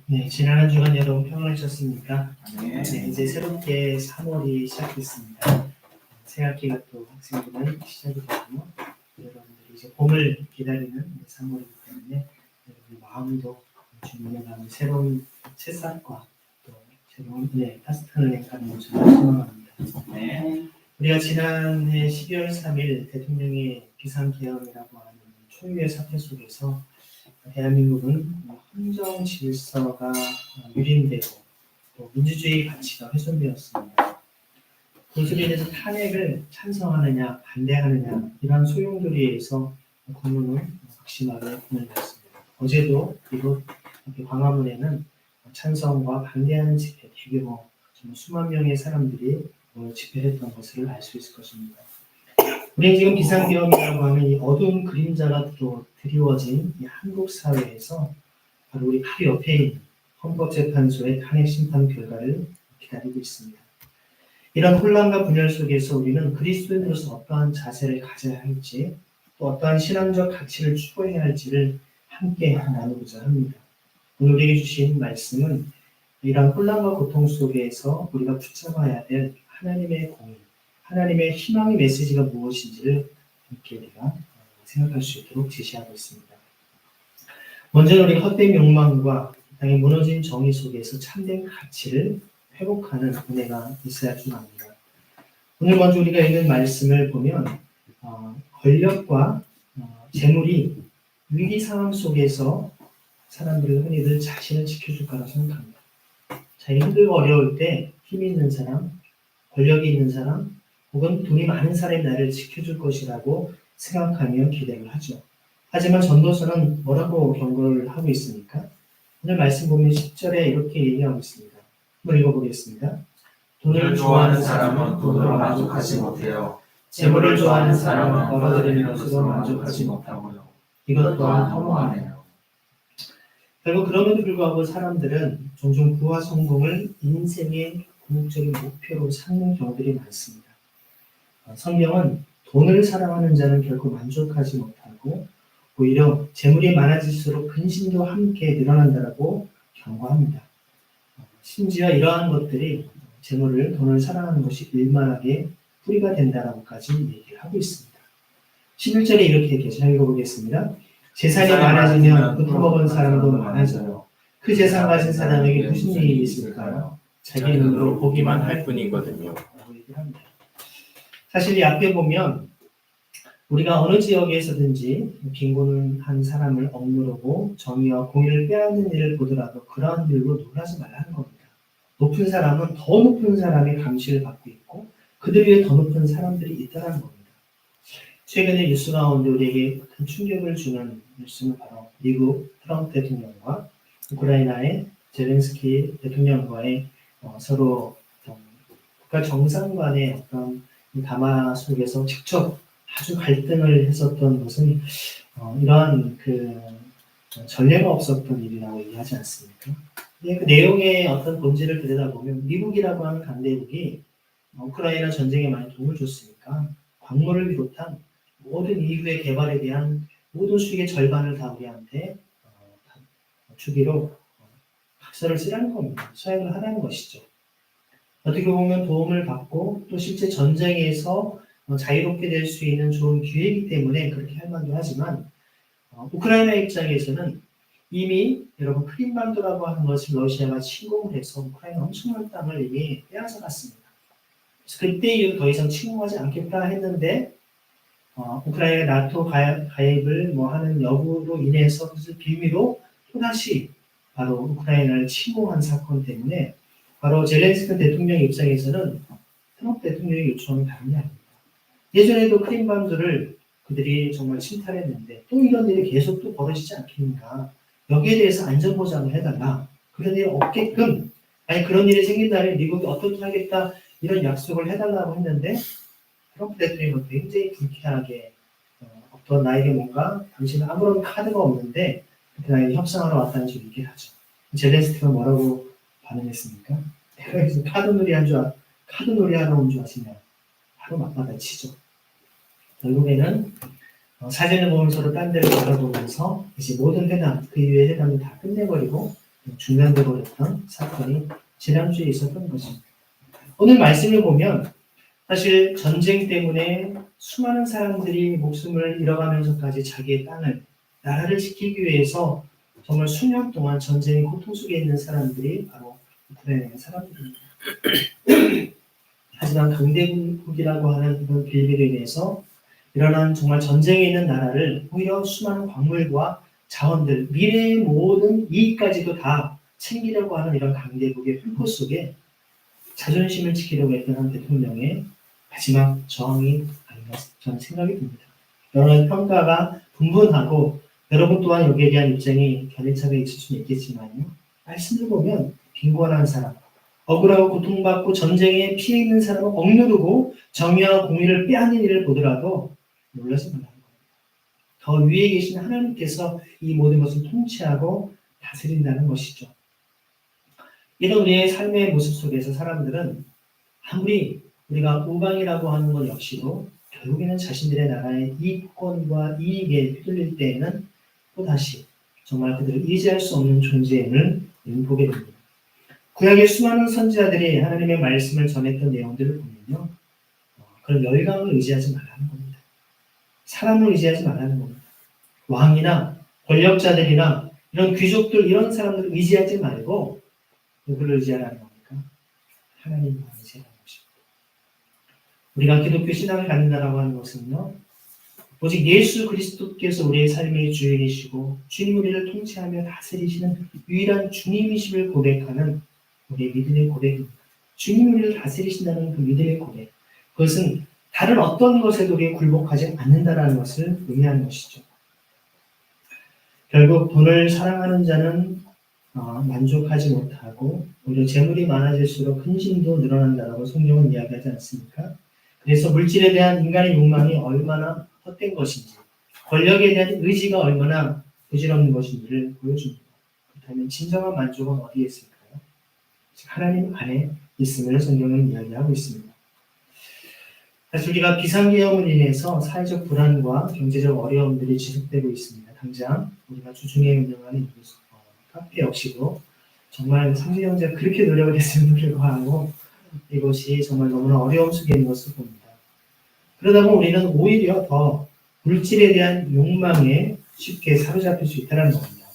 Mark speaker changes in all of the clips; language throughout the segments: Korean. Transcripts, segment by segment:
Speaker 1: 네, 지난 한 주간 여러분 평안하셨습니까?
Speaker 2: 네.
Speaker 1: 네, 이제 새롭게 3월이 시작됐습니다. 새 학기가 또 학생들은 시작이 되고 여러분들이 이제 봄을 기다리는 3월이기 때문에 여러분 마음도 준비해가는 새로운 새싹과 또 새로운 파스타를 가는 것을 소망합니다.
Speaker 2: 네.
Speaker 1: 우리가 지난해 12월 3일 대통령의 비상계엄이라고 하는 초유의 사태 속에서 대한민국은 헌정 질서가 유린되고 또 민주주의 가치가 훼손되었습니다. 그것으로 인해서 탄핵을 찬성하느냐 반대하느냐 이러한 소용돌이에 의해서 국민은 극심하게 분열했습니다. 어제도 이곳 광화문에는 찬성과 반대하는 집회 대규모 정말 수만 명의 사람들이 집회했던 것을 알 수 있을 것입니다. 우리는 지금 비상계엄이라고 하는 이 어두운 그림자가 또 드리워진 이 한국 사회에서 바로 우리 바로 옆에 있는 헌법재판소의 탄핵 심판 결과를 기다리고 있습니다. 이런 혼란과 분열 속에서 우리는 그리스도인으로서 어떠한 자세를 가져야 할지 또 어떠한 신앙적 가치를 추구해야 할지를 함께 나누고자 합니다. 오늘 우리에게 주신 말씀은 이런 혼란과 고통 속에서 우리가 붙잡아야 될 하나님의 공의, 하나님의 희망의 메시지가 무엇인지를 함께 우리가 생각할 수 있도록 제시하고 있습니다. 먼저 우리 헛된 욕망과 땅에 무너진 정의 속에서 참된 가치를 회복하는 은혜가 있어야 중요합니다. 오늘 먼저 우리가 읽는 말씀을 보면 권력과 재물이 위기 상황 속에서 사람들은 흔히들 자신을 지켜줄 거라고 생각합니다. 자기 힘들고 어려울 때 힘이 있는 사람, 권력이 있는 사람, 혹은 돈이 많은 사람이 나를 지켜줄 것이라고 생각하며 기대를 하죠. 하지만 전도서는 뭐라고 경고를 하고 있습니까? 오늘 말씀 보면 10절에 이렇게 얘기하고 있습니다. 한번 읽어보겠습니다.
Speaker 2: 돈을 좋아하는 사람은 돈으로 만족하지 못해요. 재물을 좋아하는 사람은 벌어들이는 것으로 만족하지 못하고요. 이것 또한 허무하네요.
Speaker 1: 결국 그럼에도 불구하고 사람들은 종종 부와 성공을 인생의 궁극적인 목표로 삼는 경우들이 많습니다. 성경은 돈을 사랑하는 자는 결코 만족하지 못하고 오히려 재물이 많아질수록 근심도 함께 늘어난다라고 경고합니다. 심지어 이러한 것들이 재물을, 돈을 사랑하는 것이 일만하게 뿌리가 된다라고까지 얘기를 하고 있습니다. 11절에 이렇게 얘기해서 읽어보겠습니다. 재산이 많아지면 흩어먹은 사람도 많아져요. 그 재산 가진 사람에게 무슨 일이 있을까요? 자기 눈으로 보기만 할 뿐이거든요. 사실 이 앞에 보면 우리가 어느 지역에서든지 빈곤한 사람을 억누르고 정의와 공의를 빼앗는 일을 보더라도 그러한 일로 놀라지 말라는 겁니다. 높은 사람은 더 높은 사람의 감시를 받고 있고 그들 위에 더 높은 사람들이 있다는 겁니다. 최근에 뉴스 가운데 우리에게 큰 충격을 주는 뉴스는 바로 미국 트럼프 대통령과 우크라이나의 젤렌스키 대통령과의 서로 국가 정상 간의 어떤 담화 속에서 직접 아주 갈등을 했었던 것은 이러한 전례가 없었던 일이라고 얘기하지 않습니까? 그 내용의 어떤 본질을 들여다보면 미국이라고 하는 강대국이 우크라이나 전쟁에 많이 도움을 줬으니까 광물을 비롯한 모든 이후의 개발에 대한 모든 수익의 절반을 다 우리한테 주기로 각서를 쓰라는 겁니다. 서약을 하라는 것이죠. 어떻게 보면 도움을 받고 또 실제 전쟁에서 자유롭게 될 수 있는 좋은 기회이기 때문에 그렇게 할 만도 하지만 우크라이나 입장에서는 이미 여러분 크림반도라고 하는 것을 러시아가 침공을 해서 우크라이나 엄청난 땅을 이미 빼앗아 갔습니다. 그래서 그때 이후 더 이상 침공하지 않겠다 했는데 우크라이나 나토 가입을 하는 여부로 인해서 그것을 빌미로 또다시 바로 우크라이나를 침공한 사건 때문에 바로 젤렌스키 대통령 입장에서는 트럼프 대통령의 요청은 다른 게 아닙니다. 예전에도 크림반도를 그들이 정말 침탈했는데 또 이런 일이 계속 또 벌어지지 않겠는가. 여기에 대해서 안전보장을 해달라. 그런 일이 없게끔 그런 일이 생긴다면 미국이 어떻게 하겠다 이런 약속을 해달라고 했는데 트럼프 대통령은 굉장히 불쾌하게 어떤 나에게 뭔가 당신은 아무런 카드가 없는데 나에게 협상하러 왔다는 식으로 얘기를 하죠. 젤렌스키가 뭐라고 반응했습니까? 내가 여기서 카드놀이 하러 온 줄 아시냐? 바로 맞받아치죠. 결국에는 사진을 보면서 딴 데를 바라보면서 이제 모든 회담, 그 이후의 회담을 다 끝내버리고 중단돼 버렸던 사건이 지난주에 있었던 것입니다. 오늘 말씀을 보면 사실 전쟁 때문에 수많은 사람들이 목숨을 잃어가면서까지 자기의 땅을, 나라를 지키기 위해서 정말 수년 동안 전쟁의 고통 속에 있는 사람들이 바로 우크라이나의 사람들입니다. 하지만 강대국이라고 하는 이런 빌미로 인해서 일어난 정말 전쟁에 있는 나라를 오히려 수많은 광물과 자원들, 미래의 모든 이익까지도 다 챙기려고 하는 이런 강대국의 횡포 속에 자존심을 지키려고 했던 한 대통령의 마지막 저항이 아닌가 저는 생각이 듭니다. 여러 평가가 분분하고 여러분 또한 여기에 대한 입장이 견해차가 있을 수는 있겠지만요. 말씀을 보면 빈곤한 사람, 억울하고 고통받고 전쟁에 피해 있는 사람을 억누르고 정의와 공의를 빼앗는 일을 보더라도 놀라지 말라는 겁니다. 더 위에 계신 하나님께서 이 모든 것을 통치하고 다스린다는 것이죠. 이런 우리의 삶의 모습 속에서 사람들은 아무리 우리가 우방이라고 하는 것 역시도 결국에는 자신들의 나라의 이권과 이익에 휘둘릴 때에는 또다시 정말 그들을 의지할 수 없는 존재임을 보게 됩니다. 구약의 수많은 선지자들이 하나님의 말씀을 전했던 내용들을 보면요. 그런 열강을 의지하지 말라는 겁니다. 사람을 의지하지 말라는 겁니다. 왕이나 권력자들이나 이런 귀족들 이런 사람들을 의지하지 말고 누구를 의지하라는 겁니까? 하나님을 의지하라는 것입니다. 우리가 기독교 신앙을 갖는다라고 하는 것은요. 오직 예수 그리스도께서 우리의 삶의 주인이시고 주님 우리를 통치하며 다스리시는 유일한 주님이심을 고백하는 우리의 믿음의 고백입니다. 주님 우리를 다스리신다는 그 믿음의 고백. 그것은 다른 어떤 것에도 우리가 굴복하지 않는다라는 것을 의미하는 것이죠. 결국 돈을 사랑하는 자는 만족하지 못하고 오히려 재물이 많아질수록 근심도 늘어난다라고 성경은 이야기하지 않습니까? 그래서 물질에 대한 인간의 욕망이 얼마나 헛된 것인지, 권력에 대한 의지가 얼마나 부질없는 것인지를 보여줍니다. 그렇다면 진정한 만족은 어디에 있을까요? 하나님 안에 있음을 성경은 이야기하고 있습니다. 사실 우리가 비상계엄으로 인해서 사회적 불안과 경제적 어려움들이 지속되고 있습니다. 당장 우리가 주중에 운영하는 카페 역시도 정말 상지형제가 그렇게 노력을 했음에도 불구하고 이것이 정말 너무나 어려움 속에 있는 것을 봅니다. 그러다 보면 우리는 오히려 더 물질에 대한 욕망에 쉽게 사로잡힐 수 있다는 겁니다.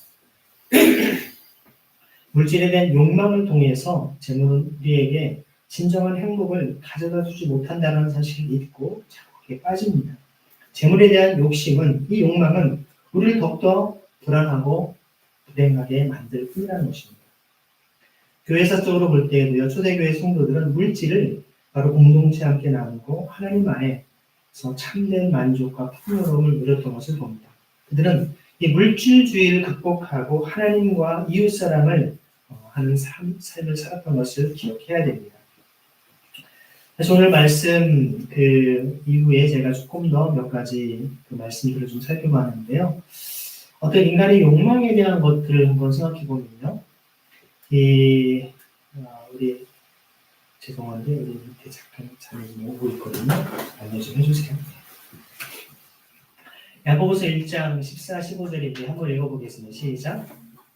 Speaker 1: 물질에 대한 욕망을 통해서 재물은 우리에게 진정한 행복을 가져다 주지 못한다는 사실을 잊고 자꾸 그게 빠집니다. 재물에 대한 욕심은, 이 욕망은 우리를 더욱더 불안하고 불행하게 만들 뿐이라는 것입니다. 교회사적으로 볼 때에도요, 초대교회 성도들은 물질을 바로 공동체 함께 나누고 하나님 안에서 참된 만족과 풍요로움을 누렸던 것을 봅니다. 그들은 이 물질주의를 극복하고 하나님과 이웃사랑을 하는 삶을 살았던 것을 기억해야 됩니다. 그래서 오늘 말씀 이후에 제가 조금 더 몇 가지 말씀들을 좀 살펴봤는데요. 어떤 인간의 욕망에 대한 것들을 한번 생각해 보면요. 우리 죄송한데 우리 밑에 잠깐 자매님 오고 있거든요. 안내 좀 해주세요. 야고보서 1장 14, 15절인데 한번 읽어보겠습니다. 시작.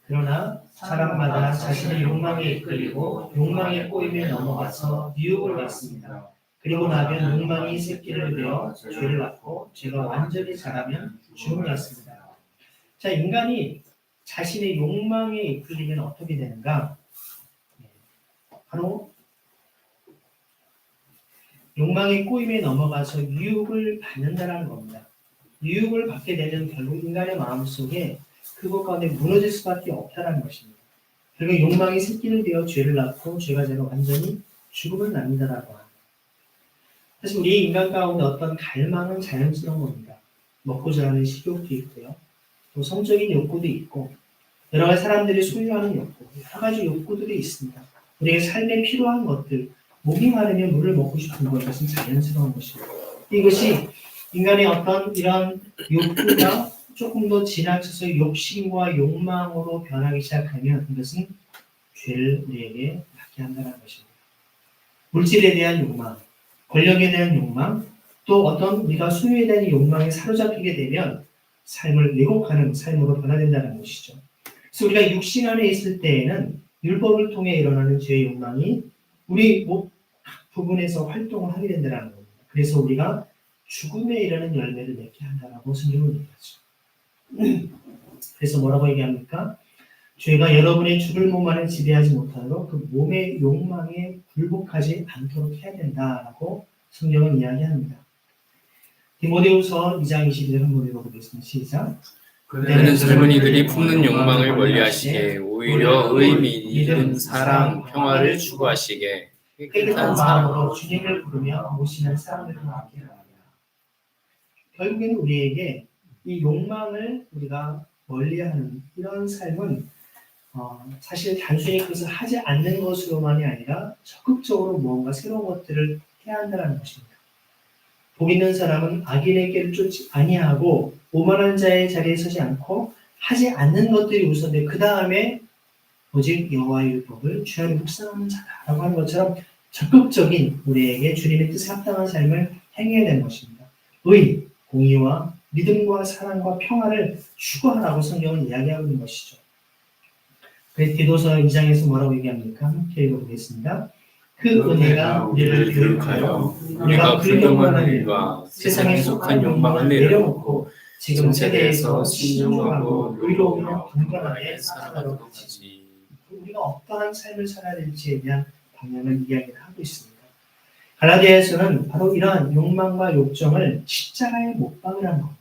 Speaker 1: 그러나 사람마다 자신의 욕망에 이끌리고 욕망의 꼬임에 넘어가서 유혹을 받습니다. 그리고 나면 욕망이 새끼를 내어 죄를 낳고 죄가 완전히 자라면 죽음을 낳습니다. 자, 인간이 자신의 욕망에 이끌리면 어떻게 되는가? 바로 욕망의 꼬임에 넘어가서 유혹을 받는다는 겁니다. 유혹을 받게 되면 결국 인간의 마음속에 그것 가운데 무너질 수밖에 없다는 것입니다. 결국 욕망이 새끼를 되어 죄를 낳고 죄가 제가 완전히 죽음을 낳는다라고 합니다. 사실 우리 인간 가운데 어떤 갈망은 자연스러운 겁니다. 먹고자 하는 식욕도 있고요. 또 성적인 욕구도 있고 여러 가지 사람들이 소유하는 욕구, 여러 가지 욕구들이 있습니다. 우리의 삶에 필요한 것들, 목이 마르면 물을 먹고 싶은 것은 자연스러운 것입니다. 이것이 인간의 어떤 이런 욕구가 조금 더 지나쳐서 욕심과 욕망으로 변하기 시작하면 이것은 죄를 우리에게 낳게 한다는 것입니다. 물질에 대한 욕망, 권력에 대한 욕망, 또 어떤 우리가 소유에 대한 욕망에 사로잡히게 되면 삶을 왜곡하는 삶으로 변화된다는 것이죠. 그래서 우리가 육신 안에 있을 때에는 율법을 통해 일어나는 죄의 욕망이 우리 각 부분에서 활동을 하게 된다는 겁니다. 그래서 우리가 죽음에 이르는 열매를 맺게 한다라고 성경은 얘기하죠. 그래서 뭐라고 얘기합니까? 죄가 여러분의 죽을 몸 안에 지배하지 못하도록 그 몸의 욕망에 굴복하지 않도록 해야 된다라고 성경은 이야기합니다. 디모데후서 2장 22절 한번 읽어보겠습니다. 시작.
Speaker 3: 그는 젊은이들이 품는 욕망을 멀리하시게 오히려 의, 믿음, 사랑, 평화를 추구하시게
Speaker 1: 깨끗한 마음으로 주님을 부르며 모시는 사람들과 함께 합니다. 결국에는 우리에게 이 욕망을 우리가 멀리하는 이런 삶은 사실 단순히 그것을 하지 않는 것으로만이 아니라 적극적으로 무언가 새로운 것들을 해야 한다는 것입니다. 복 있는 사람은 악인의 길을 쫓지 아니하고 오만한 자의 자리에 서지 않고 하지 않는 것들이 우선데 그 다음에 오직 여호와의 율법을 주야로 묵상하는 자다라고 하는 것처럼 적극적인 우리에게 주님의 뜻에 합당한 삶을 행해야 되는 것입니다. 의, 공의와 믿음과 사랑과 평화를 추구하라고 성경은 이야기하고 있는 것이죠. 그래서 디도서 2장에서 뭐라고 얘기합니까? 함께 읽어보겠습니다. 그 은혜가 우리를 교육하여 우리가 불경건한 일과 세상에 속한 욕망을 내려놓고 지금 세대에서 신중하고 의로우며 경건하게 살아가도록 하지. 우리가 어떠한 삶을 살아야 될지에 대한 방향을 이야기를 하고 있습니다. 갈라디아에서는 바로 이러한 욕망과 욕정을 십자가에 못 박으라는 겁니다.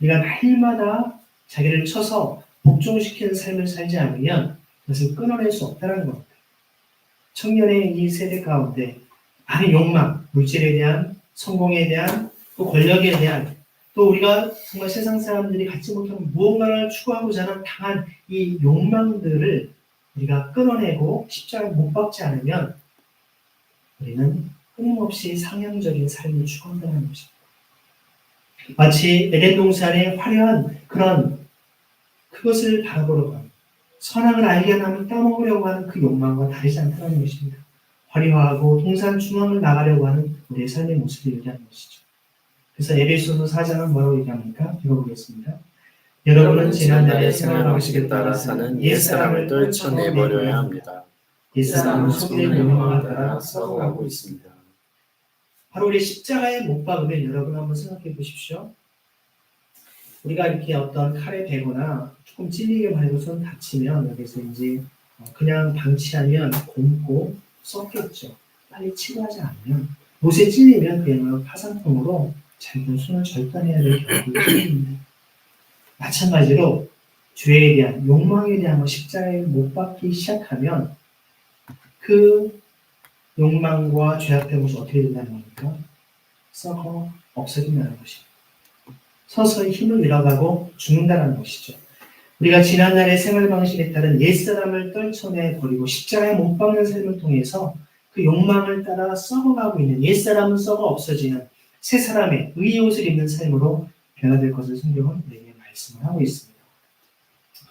Speaker 1: 우리가 날마다 자기를 쳐서 복종시키는 삶을 살지 않으면 그것을 끊어낼 수 없다는 겁니다. 청년의 이 세대 가운데 많은 욕망, 물질에 대한, 성공에 대한, 또 권력에 대한, 또 우리가 정말 세상 사람들이 갖지 못하는 무언가를 추구하고자 하는 강한 이 욕망들을 우리가 끊어내고 십자가에 못 박지 않으면 우리는 끊임없이 상향적인 삶을 추구한다는 것입니다. 마치 에덴 동산의 화려한 그런 그것을 바라보려고 하는 선악을 알게 하면 따먹으려고 하는 그 욕망과 다르지 않다는 것입니다. 화려하고 동산 중앙을 나가려고 하는 우리의 삶의 모습을 얘기하는 것이죠. 그래서 에베소서 4장은 뭐라고 얘기합니까? 읽어보겠습니다. 여러분은 지난날의 생활 방식에 따라 사는 옛사람을 떨쳐내버려야 합니다. 옛사람은 속이는 욕망을 따라 썩어가고 있습니다. 바로 우리 십자가에 못 박으면 여러분 한번 생각해 보십시오. 우리가 이렇게 어떤 칼에 대거나 조금 찔리기만 해도 손 다치면 여기서 이제 그냥 방치하면 곪고 썩겠죠. 빨리 치료하지 않으면 못에 찔리면 그야말로 파상풍으로 자기는 손을 절단해야 될 경우가 생깁니다. 마찬가지로 죄에 대한 욕망에 대한 십자가에 못 박기 시작하면 그 욕망과 죄 앞에 것이 어떻게 된다는 겁니까? 썩어 없어진다는 것입니다. 서서히 힘을 잃어가고 죽는다는 것이죠. 우리가 지난날의 생활 방식에 따른 옛사람을 떨쳐내 버리고 십자가에 못 박는 삶을 통해서 그 욕망을 따라 썩어가고 있는 옛사람은 썩어 없어지는 새 사람의 의의 옷을 입는 삶으로 변화될 것을 성경은 우리에게 말씀을 하고 있습니다.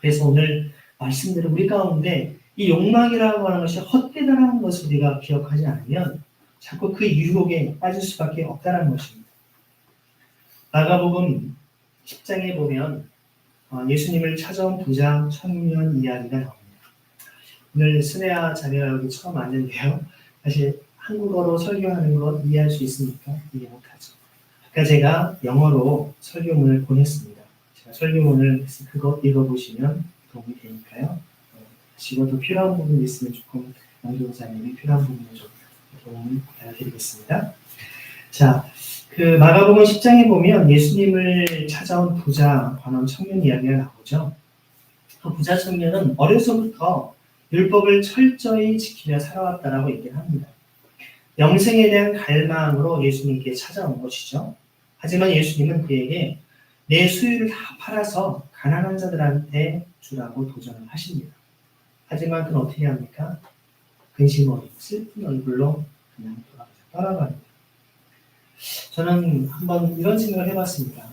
Speaker 1: 그래서 오늘 말씀대로 우리 가운데 이 욕망이라고 하는 것이 헛되다라는 것을 우리가 기억하지 않으면 자꾸 그 유혹에 빠질 수밖에 없다는 것입니다. 마가복음 10장에 보면 예수님을 찾아온 부자 청년 이야기가 나옵니다. 오늘 스네아 자매가 여기 처음 왔는데요. 사실 한국어로 설교하는 것 이해할 수 있습니까? 이해 못하죠. 아까 제가 영어로 설교문을 보냈습니다. 제가 설교문을 그거 읽어보시면 도움이 되니까요. 지금도 필요한 부분이 있으면 조금 양조사님이 필요한 부분을 좀 도움을 드리겠습니다. 자, 그 마가복음 10장에 보면 예수님을 찾아온 부자 관원 청년 이야기가 나오죠. 그 부자 청년은 어려서부터 율법을 철저히 지키며 살아왔다라고 얘기를 합니다. 영생에 대한 갈망으로 예수님께 찾아온 것이죠. 하지만 예수님은 그에게 내 수유를 다 팔아서 가난한 자들한테 주라고 도전을 하십니다. 하지만 그는 어떻게 합니까? 근심 어린 슬픈 얼굴로 그냥 떠나갑니다. 저는 한번 이런 생각을 해봤습니다.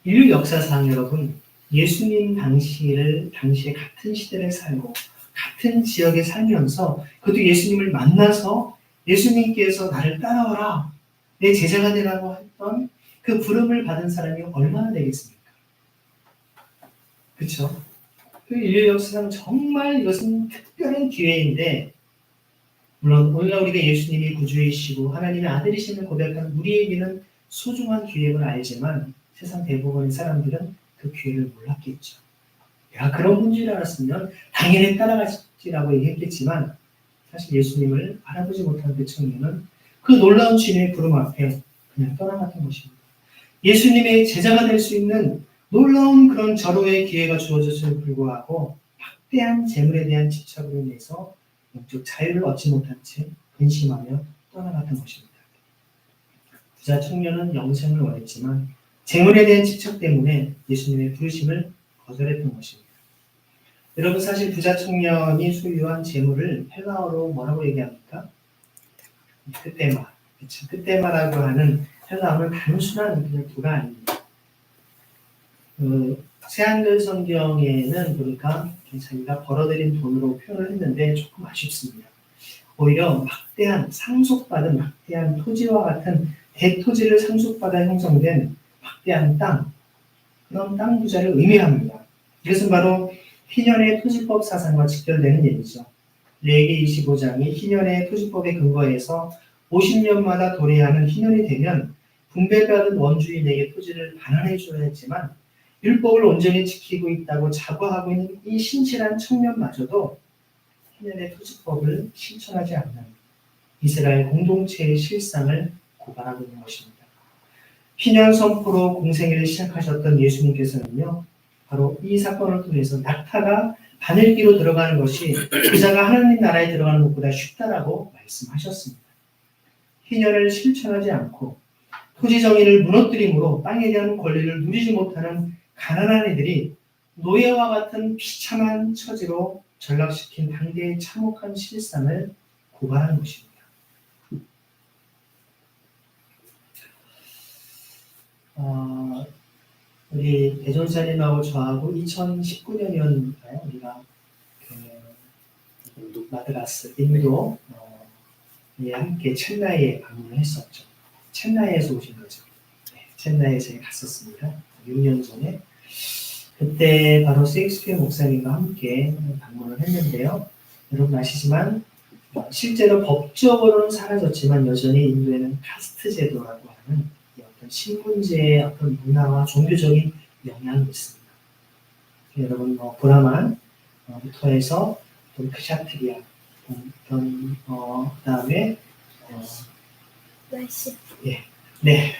Speaker 1: 인류 역사상 여러분, 예수님 당시에 같은 시대를 살고 같은 지역에 살면서 그것도 예수님을 만나서 예수님께서 나를 따라와라, 내 제자가 되라고 했던 그 부름을 받은 사람이 얼마나 되겠습니까? 그렇죠? 그 인류 역사상 정말 이것은 특별한 기회인데, 물론 오늘날 우리가 예수님이 구주이시고 하나님의 아들이심을 고백하는 우리에게는 소중한 기회임을 알지만 세상 대부분의 사람들은 그 기회를 몰랐겠죠. 내가 그런 분인 줄 알았으면 당연히 따라가지라고 얘기했겠지만 사실 예수님을 알아보지 못한 그 청년은 그 놀라운 주님의 부름 앞에 그냥 떠나갔던 것입니다. 예수님의 제자가 될 수 있는 놀라운 그런 절호의 기회가 주어졌음에도 불구하고 막대한 재물에 대한 집착으로 인해서 영적 자유를 얻지 못한 채 근심하며 떠나갔던 것입니다. 부자 청년은 영생을 원했지만 재물에 대한 집착 때문에 예수님의 부르심을 거절했던 것입니다. 여러분, 사실 부자 청년이 소유한 재물을 헬라어로 뭐라고 얘기합니까? 크테마. 그렇죠. 크테마라고 하는 헬라어는 단순한 그냥 부가 아닙니다. 새한글 성경에는 보니까 자기가 벌어들인 돈으로 표현을 했는데 조금 아쉽습니다. 오히려 막대한 상속받은 막대한 토지와 같은 대토지를 상속받아 형성된 막대한 땅, 그런 땅 부자를 의미합니다. 이것은 바로 희년의 토지법 사상과 직결되는 얘기죠. 레위기 25장이 희년의 토지법에 근거해서 50년마다 도래하는 희년이 되면 분배받은 원주인에게 토지를 반환해 줘야 했지만 율법을 온전히 지키고 있다고 자부하고 있는 이 신실한 청년마저도 희년의 토지법을 실천하지 않는 이스라엘 공동체의 실상을 고발하고 있는 것입니다. 희년 선포로 공생애를 시작하셨던 예수님께서는요, 바로 이 사건을 통해서 낙타가 바늘기로 들어가는 것이 부자가 하나님 나라에 들어가는 것보다 쉽다라고 말씀하셨습니다. 희년을 실천하지 않고 토지 정의를 무너뜨림으로 땅에 대한 권리를 누리지 못하는 가난한 이들이 노예와 같은 비참한 처지로 전락시킨 당대의 참혹한 실상을 고발하는 것입니다. 우리 대전사님하고 저하고 2019년이었나요? 우리가 마드라스, 인도 함께 첸나이에 방문을 했었죠. 첸나이에서 오신 거죠. 네, 첸나이에 제가 갔었습니다. 6년 전에. 그때 바로 셰익스피어 목사님과 함께 방문을 했는데요. 여러분 아시지만 실제로 법적으로는 사라졌지만 여전히 인도에는 카스트 제도라고 하는 어떤 신분제의 어떤 문화와 종교적인 영향이 있습니다. 여러분 브라만부터 해서 크샤트리아, 그다음에 네.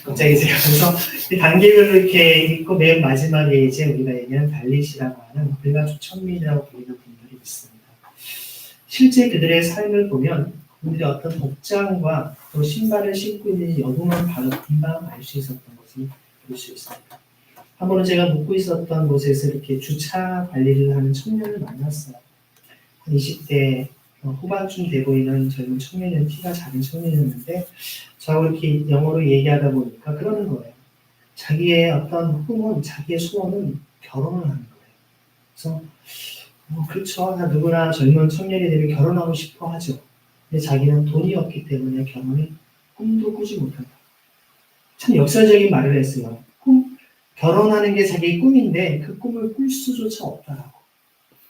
Speaker 1: 갑자기 제가 그래서 단계별로 이렇게 있고 맨 마지막에 이제 우리가 얘기하는 달릿이라고 하는 불가족 천민이라고 불리는 분들이 있습니다. 실제 그들의 삶을 보면 그들이 어떤 복장과 또 신발을 신고 있는지 여부만 봐도 금방 알 수 있었던 것을 볼 수 있습니다. 한 번은 제가 묵고 있었던 곳에서 이렇게 주차 관리를 하는 청년을 만났어요. 20대 후반쯤 돼 보이는 젊은 청년은 키가 작은 청년이었는데 저하고 이렇게 영어로 얘기하다 보니까 그러는 거예요. 자기의 어떤 꿈은, 자기의 소원은 결혼을 하는 거예요. 그래서 그렇죠. 누구나 젊은 청년이 되면 결혼하고 싶어 하죠. 근데 자기는 돈이 없기 때문에 결혼을 꿈도 꾸지 못한다. 참 역설적인 말을 했어요. 결혼하는 게 자기의 꿈인데 그 꿈을 꿀 수조차 없다라고.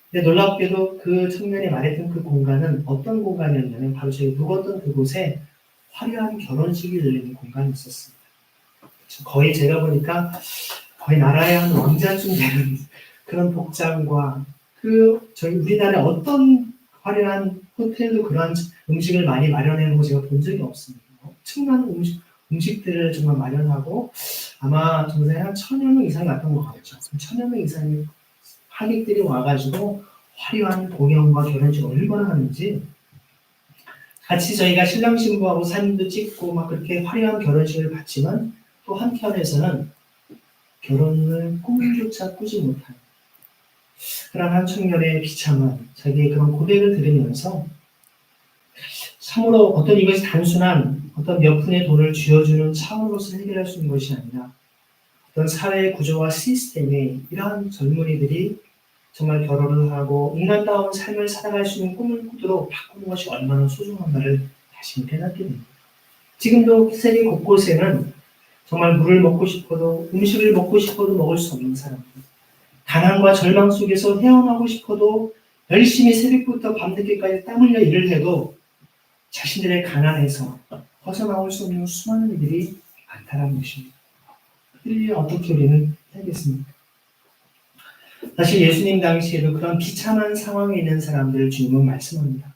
Speaker 1: 근데 놀랍게도 그 청년이 말했던 그 공간은 어떤 공간이었냐면 바로 제가 묵었던 그곳에 화려한 결혼식이 열리는 공간이 있었습니다. 거의 제가 보니까 거의 나라의 한 왕자쯤 되는 그런 복장과 저희 우리나라에 어떤 화려한 호텔도 그런 음식을 많이 마련해 놓고 제가 본 적이 없습니다. 엄청난 음식들을 정말 마련하고 아마 정말 한 1000여 명 이상이 왔던 것 같죠. 1000여 명 이상의 하객들이 와가지고 화려한 공연과 결혼식을 얼마나 하는지 같이 저희가 신랑 신부하고 사진도 찍고 막 그렇게 화려한 결혼식을 봤지만 또 한편에서는 결혼을 꿈조차 꾸지 못한 그런 한 청년의 비참한 자기의 그런 고백을 들으면서 참으로 어떤 이것이 단순한 어떤 몇 푼의 돈을 쥐어주는 차원으로서 해결할 수 있는 것이 아니라 어떤 사회 구조와 시스템에 이러한 젊은이들이 정말 결혼을 하고 인간다운 삶을 살아갈 수 있는 꿈을 꾸도록 바꾸는 것이 얼마나 소중한가를 다시 깨닫게 됩니다. 지금도 세계 곳곳에는 정말 물을 먹고 싶어도 음식을 먹고 싶어도 먹을 수 없는 사람들, 가난과 절망 속에서 헤어나고 싶어도 열심히 새벽부터 밤늦게까지 땀 흘려 일을 해도 자신들의 가난에서 벗어나올 수 없는 수많은 이들이 많다는 것입니다. 그들이 어떻게 우리는 해야겠습니까? 사실 예수님 당시에도 그런 비참한 상황에 있는 사람들을 주님은 말씀합니다.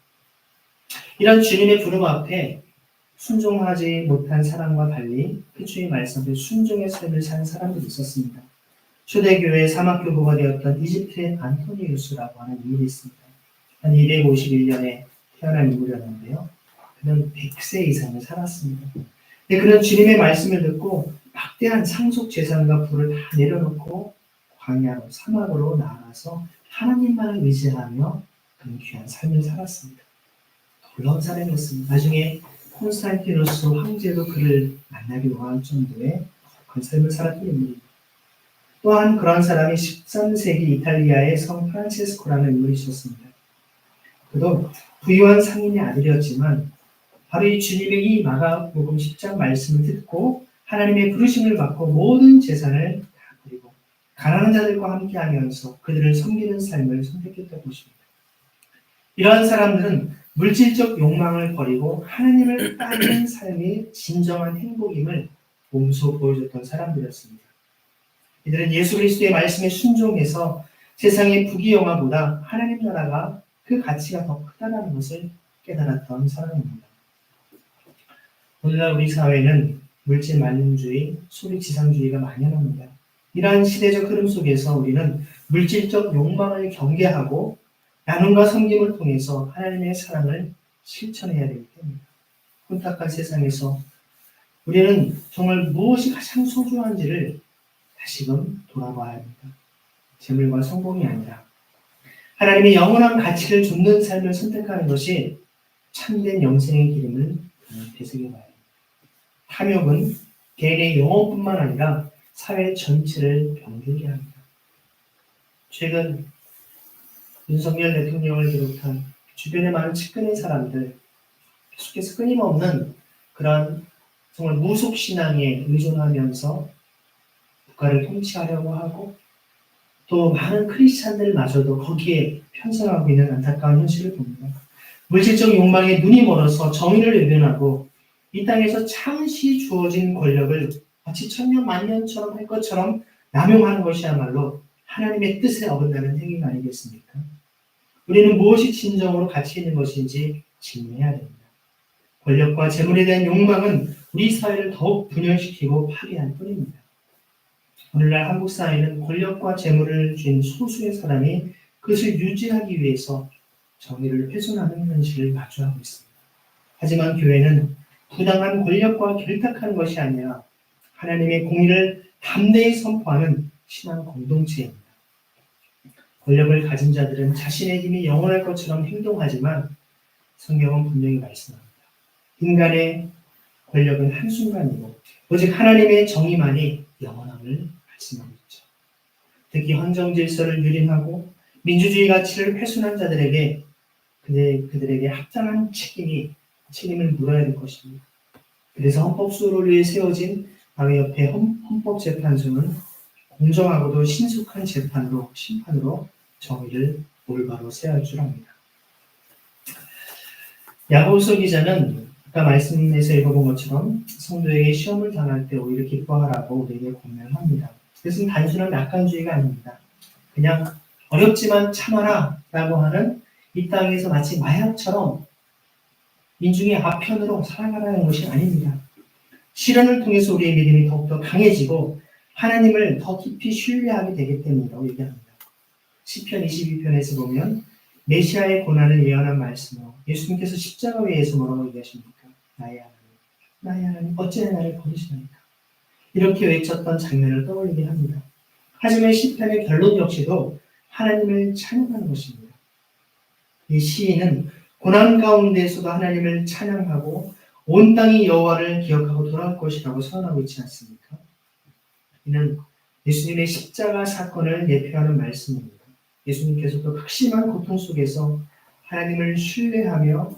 Speaker 1: 이런 주님의 부름 앞에 순종하지 못한 사람과 달리 주의 말씀에 순종의 삶을 사는 사람들이 있었습니다. 초대교회의 사막교부가 되었던 이집트의 안토니우스라고 하는 인물이 있습니다. 한 251년에 태어난 인물이었는데요. 그는 100세 이상을 살았습니다. 근데 그는 주님의 말씀을 듣고 막대한 상속 재산과 부를 다 내려놓고 광야로 사막으로 나아가서 하나님만을 의지하며 그런 귀한 삶을 살았습니다. 놀라운 사람이었습니다. 나중에 콘스탄티누스 황제도 그를 만나기 원할 정도의 거룩한 삶을 살았던 인물입니다. 또한 그런 사람이 13세기 이탈리아의 성 프란체스코라는 인물이 있었습니다. 그도 부유한 상인의 아들이었지만 바로 이 주님의 이 마가복음 10장 말씀을 듣고 하나님의 부르심을 받고 모든 재산을 다 버리고 가난한 자들과 함께하면서 그들을 섬기는 삶을 선택했던 것입니다. 이러한 사람들은 물질적 욕망을 버리고 하나님을 따르는 삶이 진정한 행복임을 몸소 보여줬던 사람들이었습니다. 이들은 예수 그리스도의 말씀에 순종해서 세상의 부귀영화보다 하나님 나라가 그 가치가 더 크다는 것을 깨달았던 사람입니다. 오늘날 우리 사회는 물질 만능주의, 소비지상주의가 만연합니다. 이러한 시대적 흐름 속에서 우리는 물질적 욕망을 경계하고 나눔과 섬김을 통해서 하나님의 사랑을 실천해야 되기 때문입니다. 혼탁한 세상에서 우리는 정말 무엇이 가장 소중한지를 다시금 돌아봐야 합니다. 재물과 성공이 아니라 하나님의 영원한 가치를 줍는 삶을 선택하는 것이 참된 영생의 길임을 되새겨봐야 합니다. 탐욕은 개인의 영혼뿐만 아니라 사회 전체를 병들게 합니다. 최근 윤석열 대통령을 비롯한 주변에 많은 측근의 사람들 계속해서 끊임없는 그런 정말 무속신앙에 의존하면서 국가를 통치하려고 하고 또 많은 크리스찬들마저도 거기에 편성하고 있는 안타까운 현실을 봅니다. 물질적 욕망에 눈이 멀어서 정의를 외면하고 이 땅에서 잠시 주어진 권력을 마치 천년 만년처럼 할 것처럼 남용하는 것이야말로 하나님의 뜻에 어긋나는 행위가 아니겠습니까? 우리는 무엇이 진정으로 가치 있는 것인지 질문해야 됩니다. 권력과 재물에 대한 욕망은 우리 사회를 더욱 분열시키고 파괴할 뿐입니다. 오늘날 한국 사회는 권력과 재물을 쥔 소수의 사람이 그것을 유지하기 위해서 정의를 훼손하는 현실을 마주하고 있습니다. 하지만 교회는 부당한 권력과 결탁하는 것이 아니라 하나님의 공의를 담대히 선포하는 신앙 공동체입니다. 권력을 가진 자들은 자신의 힘이 영원할 것처럼 행동하지만 성경은 분명히 말씀합니다. 인간의 권력은 한순간이고 오직 하나님의 정의만이 영원함을 말씀하고 있죠. 특히 헌정 질서를 유린하고 민주주의 가치를 훼손한 자들에게 그들에게 합당한 책임을 물어야 될 것입니다. 그래서 헌법수호를 위해 세워진 교회협회 헌법재판소는 공정하고도 신속한 심판으로 정의를 올바로 세워야 할 줄 압니다. 야고보서 기자는 아까 말씀에서 읽어본 것처럼 성도에게 시험을 당할 때 오히려 기뻐하라고 우리에게 권면합니다. 그것은 단순한 낙관주의가 아닙니다. 그냥 어렵지만 참아라 라고 하는 이 땅에서 마치 마약처럼 민중의 아편으로 살아가라는 것이 아닙니다. 시련을 통해서 우리의 믿음이 더욱더 강해지고 하나님을 더 깊이 신뢰하게 되기 때문이라고 얘기합니다. 시편 22편에서 보면 메시아의 고난을 예언한 말씀으로 예수님께서 십자가 위에서 뭐라고 얘기하십니까? 나의 하나님 어찌나 나를 버리시나이까? 이렇게 외쳤던 장면을 떠올리게 합니다. 하지만 시편의 결론 역시도 하나님을 찬양하는 것입니다. 이 시인은 고난 가운데에서도 하나님을 찬양하고 온 땅이 여호와를 기억하고 돌아올 것이라고 선언하고 있지 않습니까? 이는 예수님의 십자가 사건을 예표하는 말씀입니다. 예수님께서도 극심한 고통 속에서 하나님을 신뢰하며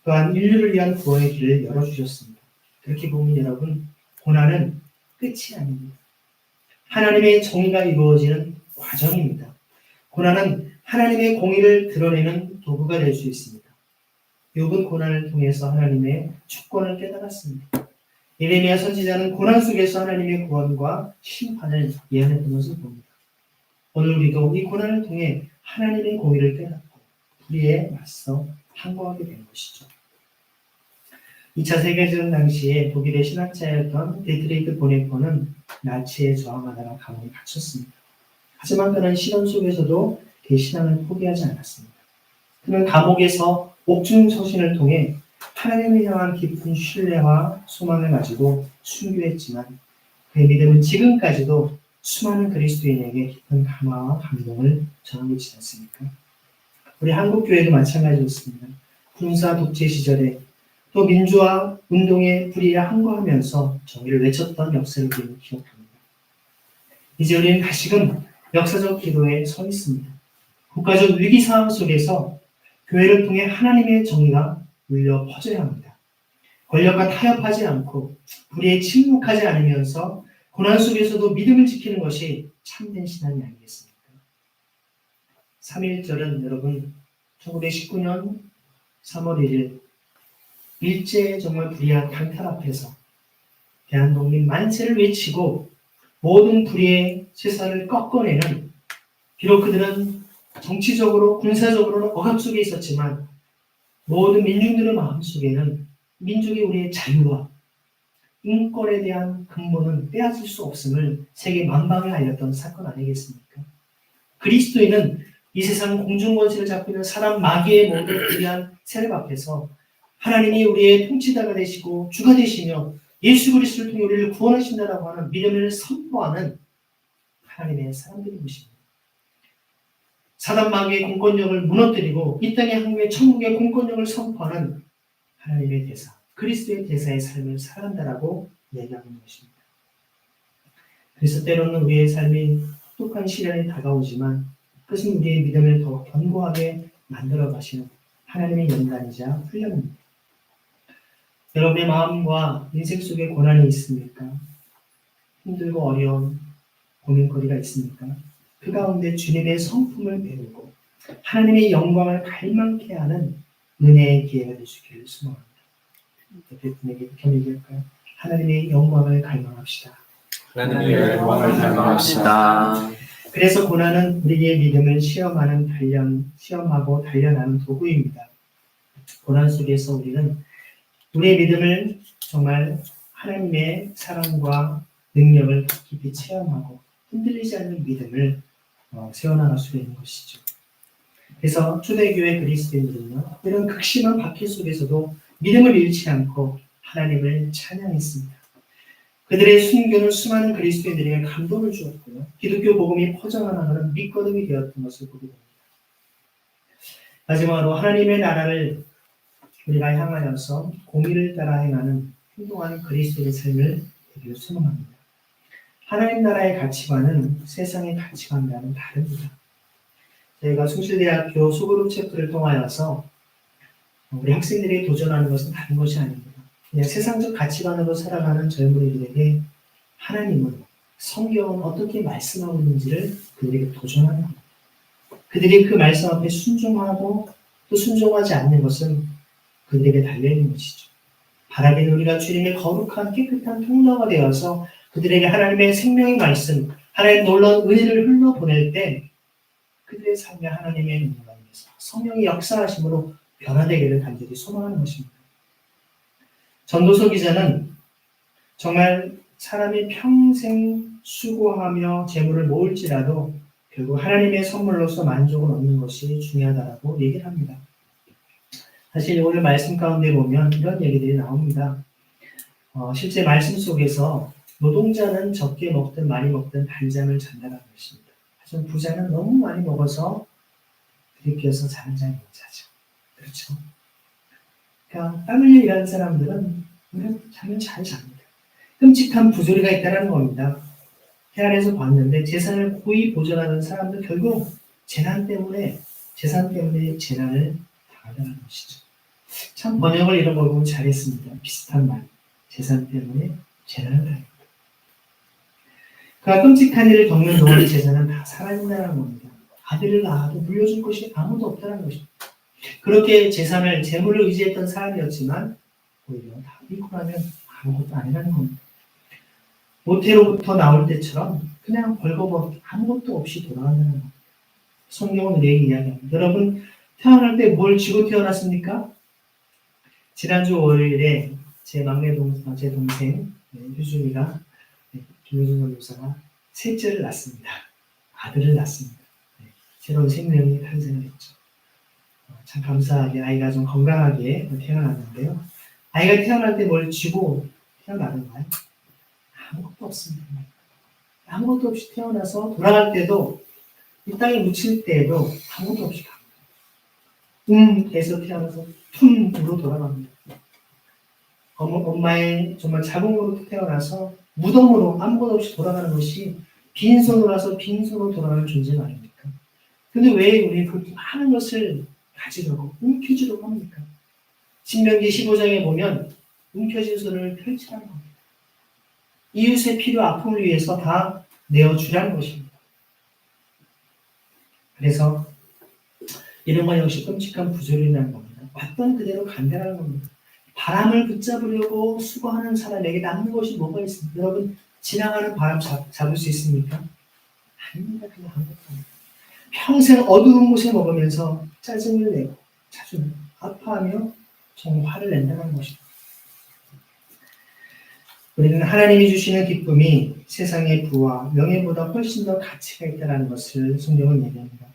Speaker 1: 또한 인류를 위한 구원의 길을 열어주셨습니다. 그렇게 보면 여러분, 고난은 끝이 아닙니다. 하나님의 정의가 이루어지는 과정입니다. 고난은 하나님의 공의를 드러내는 도구가 될 수 있습니다. 욥은 고난을 통해서 하나님의 주권을 깨달았습니다. 예레미야 선지자는 고난 속에서 하나님의 구원과 심판을 예언했던 것을 봅니다. 오늘 우리도 이 고난을 통해 하나님의 공의를 깨닫고 불의에 맞서 항거하게 된 것이죠. 2차 세계대전 당시에 독일의 신학자였던 디트리히 보네퍼는 나치에 저항하다가 감옥에 갇혔습니다. 하지만 그는 시련 속에서도 그 신앙을 포기하지 않았습니다. 그는 감옥에서 옥중서신을 통해 하나님을 향한 깊은 신뢰와 소망을 가지고 순교했지만 그의 믿음은 지금까지도 수많은 그리스도인에게 깊은 감화와 감동을 전하고 있지 않습니까? 우리 한국교회도 마찬가지였습니다. 군사 독재 시절에 또 민주화 운동의 불의에 항거하면서 정의를 외쳤던 역사를 우리는 기억합니다. 이제 우리는 다시금 역사적 기로에 서 있습니다. 국가적 위기 상황 속에서 교회를 통해 하나님의 정의가 울려 퍼져야 합니다. 권력과 타협하지 않고 불의에 침묵하지 않으면서 고난 속에서도 믿음을 지키는 것이 참된 신앙이 아니겠습니까? 3.1절은 여러분 1919년 3월 1일 일제의 정말 불의한 강탈 앞에서 대한독립 만세를 외치고 모든 불의의 세사를 꺾어내는, 비록 그들은 정치적으로 군사적으로는 억압 속에 있었지만 모든 민중들의 마음속에는 민족의 우리의 자유와 인권에 대한 근본은 빼앗을 수 없음을 세계 만방에 알렸던 사건 아니겠습니까? 그리스도인은 이 세상 공중권세를 잡고 있는 사람 마귀의 모든 불의한 세력 앞에서 하나님이 우리의 통치자가 되시고 주가 되시며 예수 그리스도를 통해 우리를 구원하신다라고 하는 믿음을 선포하는 하나님의 사람들인 것입니다. 사단 마귀의 공권력을 무너뜨리고 이 땅의 항구의 천국의 공권력을 선포하는 하나님의 대사, 그리스도의 대사의 삶을 살아간다라고 이야기하고 있는 것입니다. 그래서 때로는 우리의 삶이 혹독한 시련이 다가오지만 그것은 우리의 믿음을 더 견고하게 만들어 가시는 하나님의 연단이자 훈련입니다. 여러분의 마음과 인생 속에 고난이 있습니까? 힘들고 어려운 고민거리가 있습니까? 그 가운데 주님의 성품을 배우고 하나님의 영광을 갈망케 하는 은혜의 기회가 될 수 있기를 소망합니다. 옆에 분에게 견디할까요? 하나님의 영광을 갈망합시다.
Speaker 3: 하나님의 영광을 갈망합시다.
Speaker 1: 그래서 고난은 우리의 믿음을 시험하고 단련하는 도구입니다. 고난 속에서 우리는 우리의 믿음을 정말 하나님의 사랑과 능력을 깊이 체험하고 흔들리지 않는 믿음을 세워나갈 수 있는 것이죠. 그래서 초대교회 그리스도인들은요, 이런 극심한 박해 속에서도 믿음을 잃지 않고 하나님을 찬양했습니다. 그들의 순교는 수많은 그리스도인들에게 감동을 주었고요, 기독교 복음이 퍼져나가는 밑거름이 되었던 것을 보게 됩니다. 마지막으로 하나님의 나라를 우리가 향하여서 공의를 따라 행하는 행동하는 그리스도의 삶을 되기를 소망합니다. 하나님 나라의 가치관은 세상의 가치관과는 다릅니다. 저희가 숭실대학교 소그룹 체프를 통하여서 우리 학생들이 도전하는 것은 다른 것이 아닙니다. 그냥 세상적 가치관으로 살아가는 젊은이들에게 하나님은, 성경은 어떻게 말씀하고 있는지를 그들에게 도전하는 겁니다. 그들이 그 말씀 앞에 순종하고 또 순종하지 않는 것은 그들에게 달려있는 것이죠. 바라기는 우리가 주님의 거룩한 깨끗한 통로가 되어서 그들에게 하나님의 생명의 말씀, 하나님의 놀라운 은혜를 흘러보낼 때 그들의 삶에 하나님의 능력과 임해서 성령의 역사하심으로 변화되기를 간절히 소망하는 것입니다. 전도서 기자는 정말 사람이 평생 수고하며 재물을 모을지라도 결국 하나님의 선물로서 만족을 얻는 것이 중요하다고 얘기를 합니다. 사실 오늘 말씀 가운데 보면 이런 얘기들이 나옵니다. 실제 말씀 속에서 노동자는 적게 먹든 많이 먹든 단잠을 잔다는 것입니다. 하지만 부자는 너무 많이 먹어서 들이켜서 자는 잠이 못 자죠. 그렇죠? 그러니까 땀 흘려 일하는 사람들은 잠을 잘 잡니다. 끔찍한 부조리가 있다는 겁니다. 해안에서 봤는데 재산을 고이 보존하는 사람들 결국 재산 때문에 재난을 당한다는 것이죠. 참 번역을 이런 걸 보면 잘했습니다. 비슷한 말. 재산 때문에 재난을 당합니다. 그가 끔찍한 일을 겪는 동안 재산은 다 사라진다는 겁니다. 아들을 낳아도 물려줄 것이 아무도 없다는 것입니다. 그렇게 재산을 재물을 의지했던 사람이었지만 오히려 다 잃고 나면 아무것도 아니라는 겁니다. 모태로부터 나올 때처럼 그냥 벌거벗 아무것도 없이 돌아간다는 겁니다. 성경은 이렇게 이야기합니다. 여러분 태어날 때 뭘 쥐고 태어났습니까? 지난주 월요일에 제 제 동생 효준이가 김효준 선교사가 셋째를 낳습니다. 아들을 낳습니다. 새로운 생명이 탄생을 했죠. 참 감사하게 아이가 좀 건강하게 태어났는데요. 아이가 태어날 때 뭘 쥐고 태어나는가요? 아무것도 없습니다. 아무것도 없이 태어나서 돌아갈 때도 이 땅에 묻힐 때에도 아무것도 없이 갑니다. 에서 태어나서 품으로 돌아갑니다. 엄마의 정말 자궁으로 태어나서 무덤으로 아무것도 없이 돌아가는 것이 빈손으로 와서 빈손으로 돌아가는 존재가 아닙니까? 근데 왜 우리 그 많은 것을 가지려고 움켜쥐려고 합니까? 신명기 15장에 보면 움켜진 손을 펼치라는 겁니다. 이웃의 필요 아픔을 위해서 다 내어주라는 것입니다. 그래서 이런 건 역시 끔찍한 부조리라는 겁니다. 왔던 그대로 간다는 겁니다. 바람을 붙잡으려고 수고하는 사람에게 남는 것이 뭐가 있습니까? 여러분 지나가는 바람 잡을 수 있습니까? 아닙니다. 그냥 아무것도 아닙니다. 평생 어두운 곳에 머무면서 짜증을 내고 자주 아파하며 정말 화를 낸다는 것입니다. 우리는 하나님이 주시는 기쁨이 세상의 부와 명예보다 훨씬 더 가치가 있다는 것을 성경은 얘기합니다.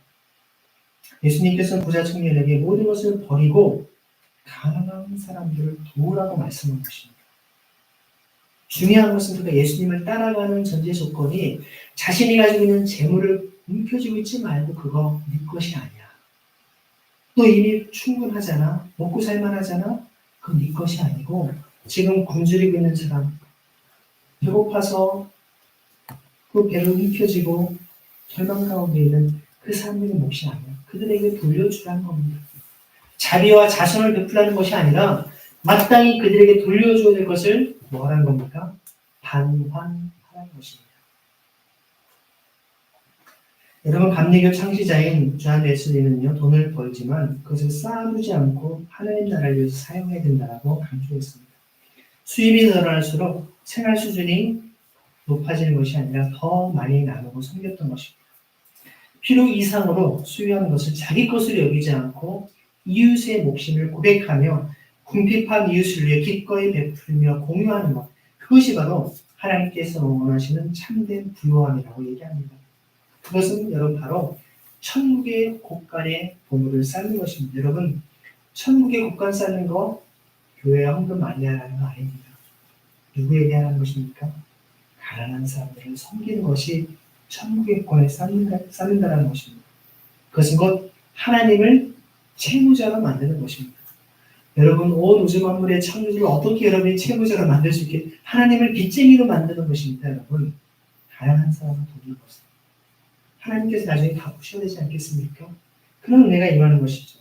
Speaker 1: 예수님께서는 부자 청년에게 모든 것을 버리고 가난한 사람들을 도우라고 말씀한 것입니다. 중요한 것은 그가 예수님을 따라가는 전제 조건이 자신이 가지고 있는 재물을 움켜쥐고 있지 말고 그거 네 것이 아니야. 너 이미 충분하잖아. 먹고 살만하잖아. 그건 네 것이 아니고 지금 굶주리고 있는 사람, 배고파서 그 배를 움켜쥐고 절망 가운데 있는 그 사람들의 몫이 아니야. 그들에게 돌려주라는 겁니다. 자비와 자선을 베풀라는 것이 아니라 마땅히 그들에게 돌려줘야 될 것을 뭐라는 겁니까? 반환하라는 것입니다. 여러분 감리교 창시자인 존 웨슬리는요 돈을 벌지만 그것을 쌓아두지 않고 하나님 나라를 위해서 사용해야 된다고 강조했습니다. 수입이 늘어날수록 생활 수준이 높아지는 것이 아니라 더 많이 나누고 섬겼던 것입니다. 필요 이상으로 수요한 것을 자기 것으로 여기지 않고 이웃의 몫임을 고백하며 궁핍한 이웃을 위해 기꺼이 베풀며 공유하는 것, 그것이 바로 하나님께서 원하시는 참된 부요함이라고 얘기합니다. 그것은 여러분 바로 천국의 곳간에 보물을 쌓는 것입니다. 여러분 천국의 곳간 쌓는 거 교회에 헌금 많이 하라는 거 아닙니다. 누구에게 하는 것입니까? 가난한 사람들을 섬기는 것이 천국의 곳간에 쌓는다는 것입니다. 그것은 곧 하나님을 채무자로 만드는 것입니다. 여러분 온 우주 만물의 창조를 어떻게 여러분이 채무자로 만들 수 있게 하나님을 빚쟁이로 만드는 것입니다. 여러분 가난한 사람을 돕는 것은 하나님께서 나중에 갚으셔야 되지 않겠습니까? 그런 은혜가 임하는 것이죠.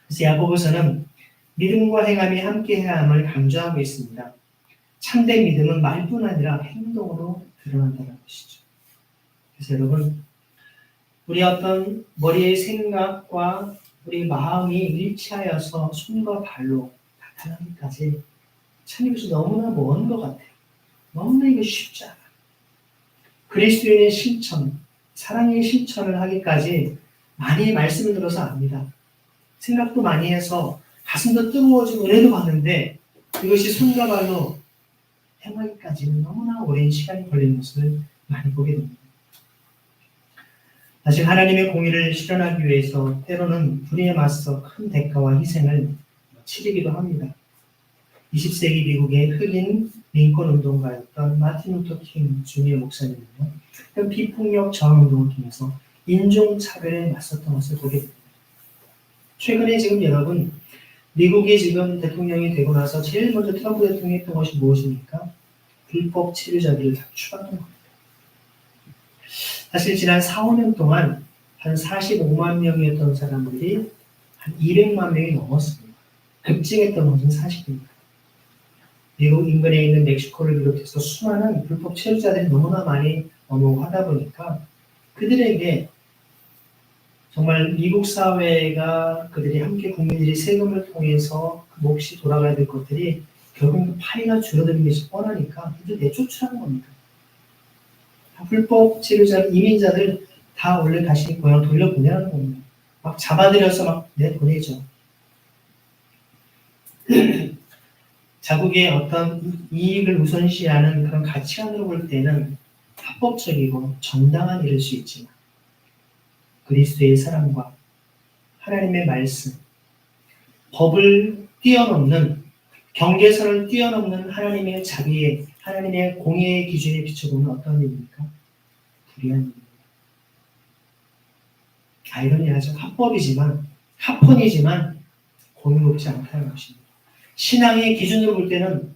Speaker 1: 그래서 야고보서는 믿음과 행함이 함께해야 함을 강조하고 있습니다. 참된 믿음은 말뿐 아니라 행동으로 드러난다는 것이죠. 그래서 여러분 우리 어떤 머리의 생각과 우리 마음이 일치하여서 손과 발로 나타나기까지 참 이것이 너무나 먼 것 같아요. 너무나 이거 쉽지 않아요. 그리스도인의 실천, 사랑의 실천을 하기까지 많이 말씀을 들어서 압니다. 생각도 많이 해서 가슴도 뜨거워지고 은혜도 받는데 이것이 손과 발로 행하기까지는 너무나 오랜 시간이 걸리는 것을 많이 보게 됩니다. 사실 하나님의 공의를 실현하기 위해서 때로는 불의에 맞서 큰 대가와 희생을 치르기도 합니다. 20세기 미국의 흑인 민권 운동가였던 마틴 루터 킹 주니어 목사님은요, 비폭력 저항 운동을 통해서 인종차별에 맞섰던 것을 보게 됩니다. 최근에 지금 여러분 미국이 지금 대통령이 되고 나서 제일 먼저 트럼프 대통령이 했던 것이 무엇입니까? 불법 체류자들을 다 추방한 겁니다. 사실 지난 4, 5년 동안 한 45만 명이었던 사람들이 한 200만 명이 넘었습니다. 급증했던 것은 사실입니다. 미국 인근에 있는 멕시코를 비롯해서 수많은 불법 체류자들이 너무나 많이 넘어가다 보니까 그들에게 정말 미국 사회가 그들이 함께 국민들이 세금을 통해서 그 몫이 돌아가야 될 것들이 결국 그 파이가 줄어드는 것이 뻔하니까 그들 내쫓으라는 겁니다. 불법 체류자, 이민자들 다 원래 다시 고향 돌려보내라는 겁니다. 막 잡아들여서 막 내보내죠. 자국의 어떤 이익을 우선시하는 그런 가치관으로 볼 때는 합법적이고 정당한 일일 수 있지만 그리스도의 사랑과 하나님의 말씀, 법을 뛰어넘는 경계선을 뛰어넘는 하나님의 자비의 하나님의 공의의 기준에 비춰보면 어떤 일입니까? 불의한 일입니다. 아이러니하죠. 합헌이지만 공의롭지 않다는 것입니다. 신앙의 기준으로 볼 때는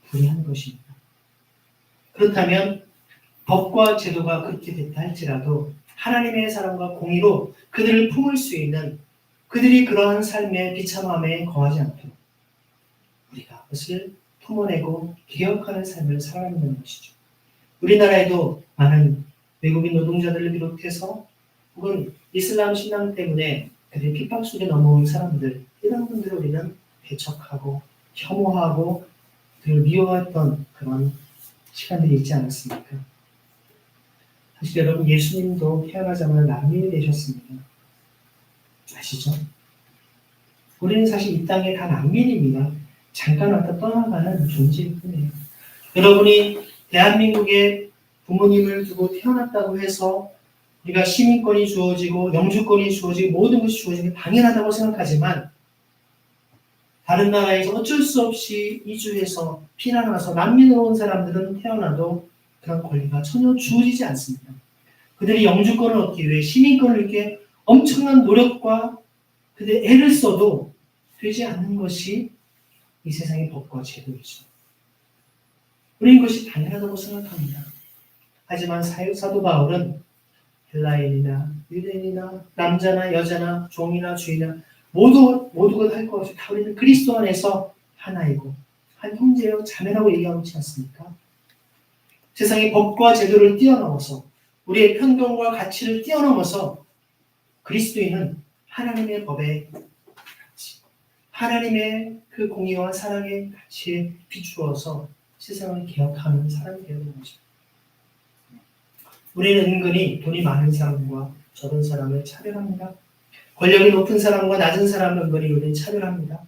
Speaker 1: 불의한 것입니다. 그렇다면 법과 제도가 그렇게 됐다 할지라도 하나님의 사랑과 공의로 그들을 품을 수 있는 그들이 그러한 삶의 비참함에 거하지 않도록 우리가 그것을 품어내고 기억하는 삶을 살아가는 것이죠. 우리나라에도 많은 외국인 노동자들을 비롯해서 혹은 이슬람 신앙 때문에 그들의 핍박 속에 넘어온 사람들, 이런 분들을 우리는 배척하고 혐오하고 그들을 미워했던 그런 시간들이 있지 않았습니까? 사실 여러분, 예수님도 태어나자마자 난민이 되셨습니다. 아시죠? 우리는 사실 이 땅에 다 난민입니다. 잠깐 왔다 떠나가는 존재일 뿐이에요. 여러분이 대한민국에 부모님을 두고 태어났다고 해서 우리가 시민권이 주어지고 영주권이 주어지고 모든 것이 주어지는 게 당연하다고 생각하지만 다른 나라에서 어쩔 수 없이 이주해서 피난 와서 난민으로 온 사람들은 태어나도 그런 권리가 전혀 주어지지 않습니다. 그들이 영주권을 얻기 위해 시민권을 이렇게 엄청난 노력과 그들의 애를 써도 되지 않는 것이 이 세상의 법과 제도이죠. 우리는 그것이 당연하다고 생각합니다. 하지만 사도 바울은 헬라인이나 유대인이나 남자나 여자나 종이나 주인이나 모두가 할 것 없이 다 우리는 그리스도 안에서 하나이고 한 형제요 자매라고 얘기하고 있지 않습니까? 세상의 법과 제도를 뛰어넘어서 우리의 편견과 가치를 뛰어넘어서 그리스도인은 하나님의 법에 하나님의 그 공의와 사랑의 가치에 비추어서 세상을 개혁하는 사람이 되는 것입니다. 우리는 은근히 돈이 많은 사람과 적은 사람을 차별합니다. 권력이 높은 사람과 낮은 사람을 은근히 우리는 차별합니다.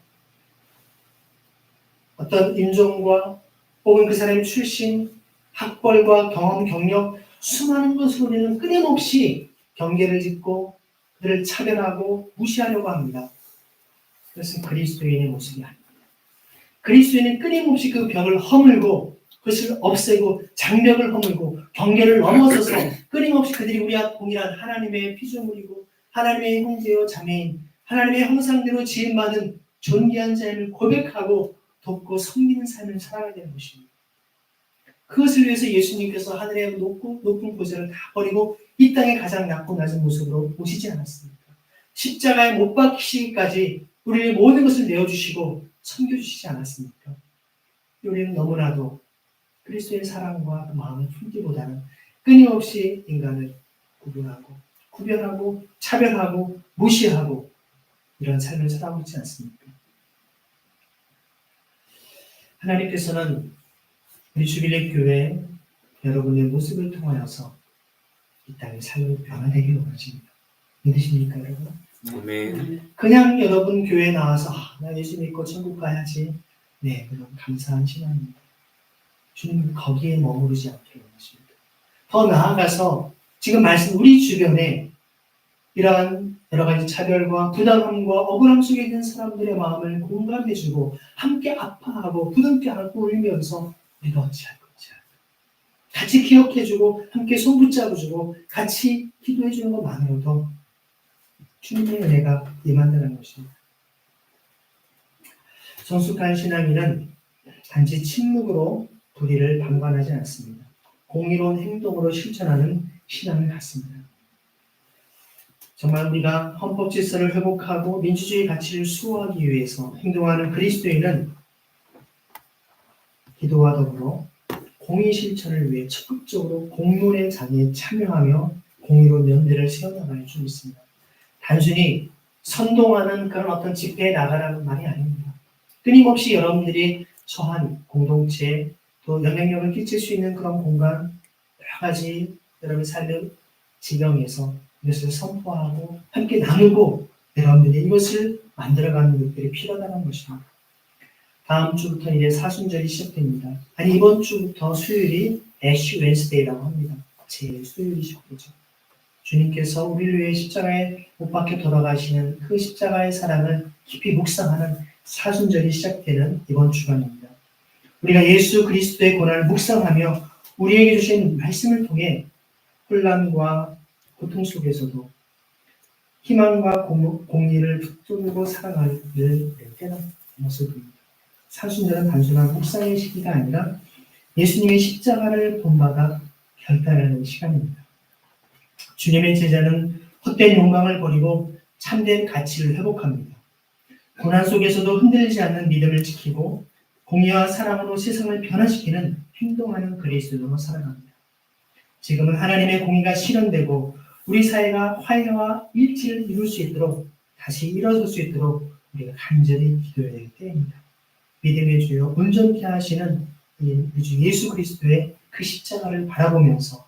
Speaker 1: 어떤 인종과 혹은 그 사람의 출신, 학벌과 경험, 경력, 수많은 것으로 우리는 끊임없이 경계를 짓고 그들을 차별하고 무시하려고 합니다. 그것은 그리스도인의 모습이 아닙니다. 그리스도인은 끊임없이 그 벽을 허물고 그것을 없애고 장벽을 허물고 경계를 넘어서서 끊임없이 그들이 우리와 동일한 하나님의 피조물이고 하나님의 형제요 자매인 하나님의 형상대로 지음받은 존귀한 자임을 고백하고 돕고 섬기는 삶을 살아가야 되는 것입니다. 그것을 위해서 예수님께서 하늘의 높은 보좌를 다 버리고 이 땅의 가장 낮은 모습으로 오시지 않았습니까? 십자가에 못 박히시기까지 우리의 모든 것을 내어주시고 섬겨주시지 않았습니까? 우리는 너무나도 그리스도의 사랑과 그 마음을 품기보다는 끊임없이 인간을 구별하고 차별하고 무시하고 이런 삶을 살아가고 있지 않습니까? 하나님께서는 우리 주빌레 교회 여러분의 모습을 통하여서 이 땅의 삶을 변화되게 원하십니다. 믿으십니까, 여러분?
Speaker 3: 아멘.
Speaker 1: 그냥 여러분 교회에 나와서 나 예수 믿고 천국 가야지. 네, 그럼 감사한 신앙입니다. 주님 거기에 머무르지 않게 원하십니다. 더 나아가서 지금 말씀 우리 주변에 이러한 여러 가지 차별과 부담함과 억울함 속에 있는 사람들의 마음을 공감해주고 함께 아파하고 부둥켜 안고 울면서 우리가 어찌할 건지 같이 기억해주고 함께 손 붙잡아주고 같이 기도해주는 것만으로도 주님의 은혜가 임한다는 것입니다. 성숙한 신앙인은 단지 침묵으로 불의를 방관하지 않습니다. 공의로운 행동으로 실천하는 신앙을 갖습니다. 정말 우리가 헌법 질서를 회복하고 민주주의 가치를 수호하기 위해서 행동하는 그리스도인은 기도와 더불어 공의 실천을 위해 적극적으로 공론의 장에 참여하며 공의로 연대를 세워나갈 줄 믿습니다. 단순히 선동하는 그런 어떤 집회에 나가라는 말이 아닙니다. 끊임없이 여러분들이 처한 공동체 또 영향력을 끼칠 수 있는 그런 공간 여러 가지 여러분 삶의 지경에서 이것을 선포하고 함께 나누고 여러분들이 이것을 만들어가는 것들이 필요하다는 것입니다. 다음 주부터 이제 사순절이 시작됩니다. 아니 이번 주부터 수요일이 애쉬 웬스데이라고 합니다. 제 수요일이 시작되죠. 주님께서 우리를 위해 십자가에 못 박혀 돌아가시는 그 십자가의 사랑을 깊이 묵상하는 사순절이 시작되는 이번 주간입니다. 우리가 예수 그리스도의 고난을 묵상하며 우리에게 주신 말씀을 통해 혼란과 고통 속에서도 희망과 공의를 붙들고 살아가기를 깨닫는 모습입니다. 사순절은 단순한 묵상의 시기가 아니라 예수님의 십자가를 본받아 결단하는 시간입니다. 주님의 제자는 헛된 욕망을 버리고 참된 가치를 회복합니다. 고난 속에서도 흔들리지 않는 믿음을 지키고 공의와 사랑으로 세상을 변화시키는 행동하는 그리스도로 살아갑니다. 지금은 하나님의 공의가 실현되고 우리 사회가 화해와 일치를 이룰 수 있도록 다시 일어설 수 있도록 우리가 간절히 기도해야 될 때입니다. 믿음의 주여 온전케 하시는 우리 주 예수 그리스도의 그 십자가를 바라보면서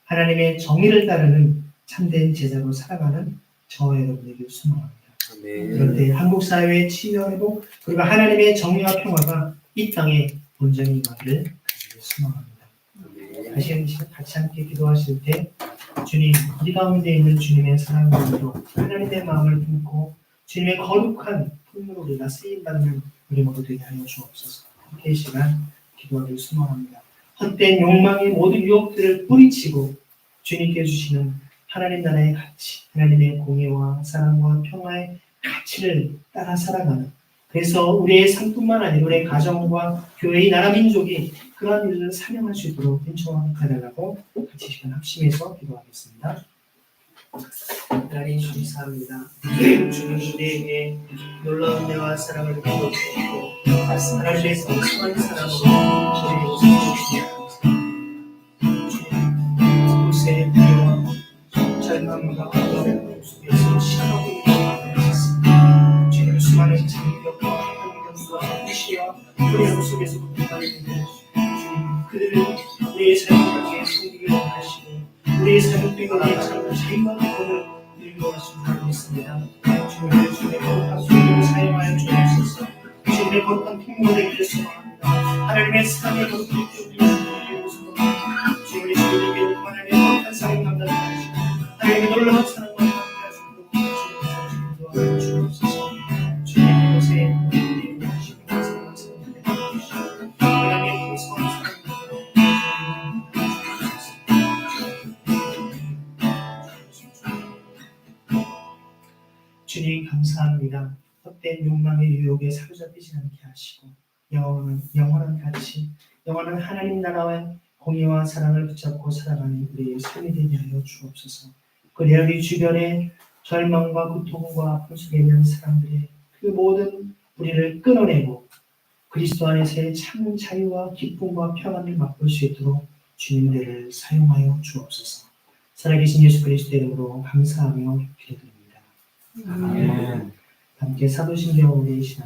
Speaker 1: 하나님의 정의를 따르는 참된 제자로 살아가는 저와 여러분에게 소망합니다. 그런데 한국 사회의 치유와 회복 그리고 하나님의 정의와 평화가 이 땅에 온전히 임하기를 소망합니다. 다시 한번 같이 함께 기도하실 때 주님, 우리 가운데 있는 주님의 사랑으로 하나님의 마음을 품고 주님의 거룩한 품으로 우리가 쓰임받는 우리 모두 되게 하여 주옵소서. 함께 이 시간 기도하기를 소망합니다. 헛된 욕망의 모든 유혹들을 뿌리치고 주님께 주시는 하나님 나라의 가치, 하나님의 공의와 사랑과 평화의 가치를 따라 살아가는 그래서 우리의 삶뿐만 아니라 우리의 가정과 교회의 나라 민족이 그러한 일을 사명할 수 있도록 인정하달라고 같이 시간 합심해서 기도하겠습니다. 하나님 주님 사합니다. 주님 우리에게 놀라운 은혜와 사랑을 베풀어주시고 하나님의 성성한 사랑으로 우리의 모습을 주시옵소서. 주님 이곳에 비와 절망과 어려움 속에서 시간하고 있는 것입니다. 주님 수많은 장벽과 환경과 무시와 어려움 속에서 고통하는 주님 그들을 우리의 삶을 통해 섬기게 하시고 우리의 삶을 통해 참 자유와 기쁨을 이루어 가시기 믿습니다. 주님을 주님의 거룩한 소리로 사용하여 주옵소서. 주님의 거룩한 통로가 되기를 소망합니다. 하나님의 사랑의 거룩한 통로가 소망합니다. 주님의 주님에게 하나님의 거룩한 사랑 감당을 하시고 하나님의 놀라운 사랑과 함께하시고 주님께서 도와주여 주옵소서. 주님의 곳에 우리를 하시고 감사합니다. 하나님의 풍성한 사랑 주님 감사합니다. 헛된 욕망의 유혹에 사로잡히지 않게 하시고 영원한 가치, 영원한 하나님 나라와 공의와 사랑을 붙잡고 살아가는 우리의 삶이 되게 하여 주옵소서. 그리하여 우리 주변에 절망과 고통과 아픔 속에 있는 사람들의 그 모든 우리를 끊어내고 그리스도 안에서의 참 자유와 기쁨과 평안을 맛볼 수 있도록 주님들을 사용하여 주옵소서. 살아계신 예수 그리스도의 이름으로 감사하며 기도드립니다.
Speaker 2: 아멘.
Speaker 1: 함께 사도신경 우리 시간